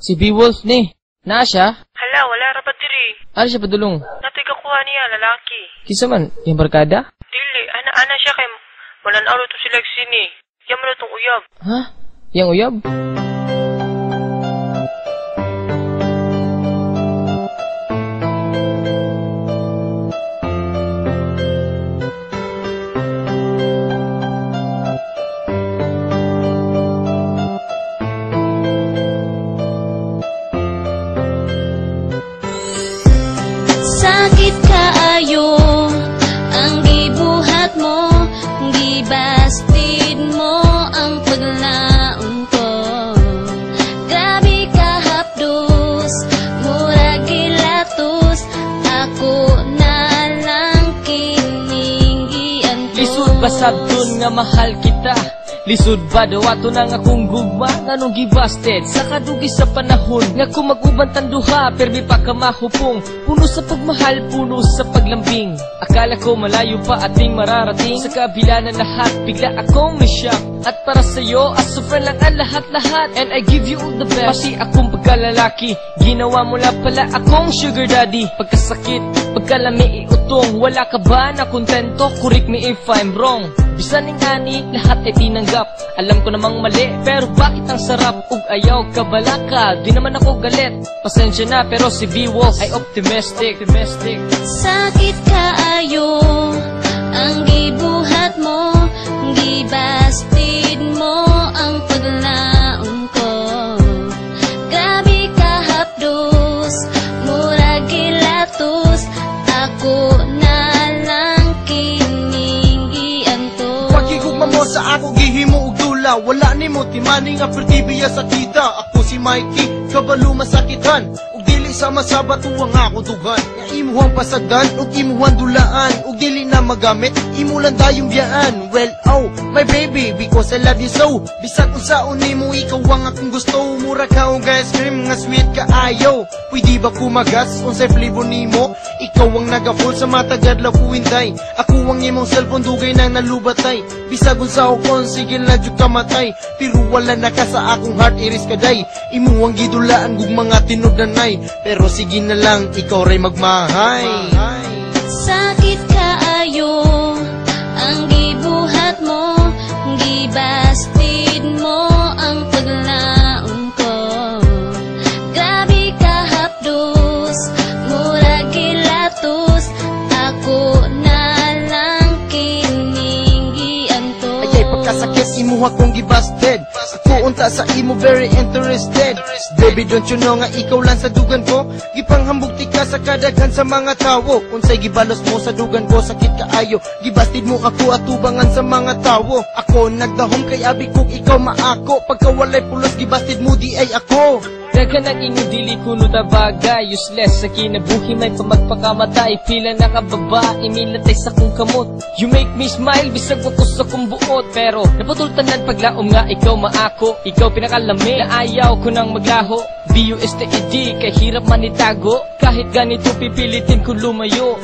Si Beowulf ni. Naa siya? Hala, wala ra ba diri? Ano siya padulong? Natoy kakuha niya, lalaki. Kisa man, yung barkada? Dili, ana siya kay manan-aw to sila sini. Yaman na itong uyab. Ha? Yang uyab? Sakit kaayo ang gibuhat mo, gibastid mo ang paglaon ko. Grabe ka hapdos, murag gilatos, ako na lang kining giantos. Lisod ba sabdon nga mahal kita? Lisod ba daw ato na nga kung gugma? Nganong gibasted sa kadugi sa panahon nga kung mag-uban tanduha permi pa ka mahupong. Puno sa pagmahal, puno sa paglambing. Akala ko malayo pa ating mararating. Sa kabila ng lahat, bigla akong na-shock. At para sa'yo, as a friend lang ang lahat-lahat. And I give you all the best. Pati akong pagkalalaki, ginawa mo lang pala akong sugar daddy. Pagkasakit, pagkalami iutong, wala ka ba na kontento? Correct me if I'm wrong. Bisan ning ani, lahat ay tinanggap. Alam ko namang mali, pero bakit ang sarap? Ug ayaw ka balaka, di naman ako galit. Pasensya na, pero si Beowulf ay optimistic. Sakit kaayo ang gibuhat mo, gibastid mo ang paglaon ko. Grabe ka hapdos, murag gilatos, ako na lang kining giantos. Pagigugma mo sa ako gihimo og dula, wala nimo timani nga pertibiya sa kita. Ako si Mikey, kabalo masakitan, ug dili sama sa batuang ako dugan. Nga imuhang pasagdan ug imuhang dulaan, ug dili na magamit imo lang dayong biyaan. Well, oh, my baby, because I love you so. Bisag unsaon nimo ikaw ang akong gusto. Mura ka og ice cream nga sweet ka ayo. Pwede ba kumagas unsay flavor nimo? Ikaw ang naga-full sa matagad la kuwintay. Ako ang imong cellphone dugay nang nalubatay. Bisag unsaon kon sige na jud ka matay. Pero wala na ka sa akong heart iris kaday. Imo ang gidulaan gug mga tinudnanay. Pero sige na lang ikaw ray magmahay. Sakit kaayo ang gibuhat mo, gibastid mo ang paglaon ko. Grabe ka hapdos, murag gilatos, ako na lang kining giantos. Ayay pagkasakit imo akong gibasted. Ako unta sa imo very interested. Baby, don't you know nga ikaw lang sa dugan ko? Gipanghambugti ka sa kadaghan sa mga tawo. Unsay gibalos mo sa dugan ko, sakit kaayo. Gibastid mo ako atubangan sa mga tawo. Ako nagdahom kay abi kog ikaw maako. Pagka walay pulos gibastid mo di ay ako. Daghan ang inyong dili kuno na bagay. Useless sa kinabuhi may pamagpakamatay. Pila na ka babae, milatay sa kong kamot. You make me smile, bisag ako sa kong buot. Pero naputultanan paglaom nga ikaw maako. Ikaw pinakalami na ayaw ko nang maglaho. BUSTED, kay hirap man itago. Kahit ganito pipilitin ko lumayo.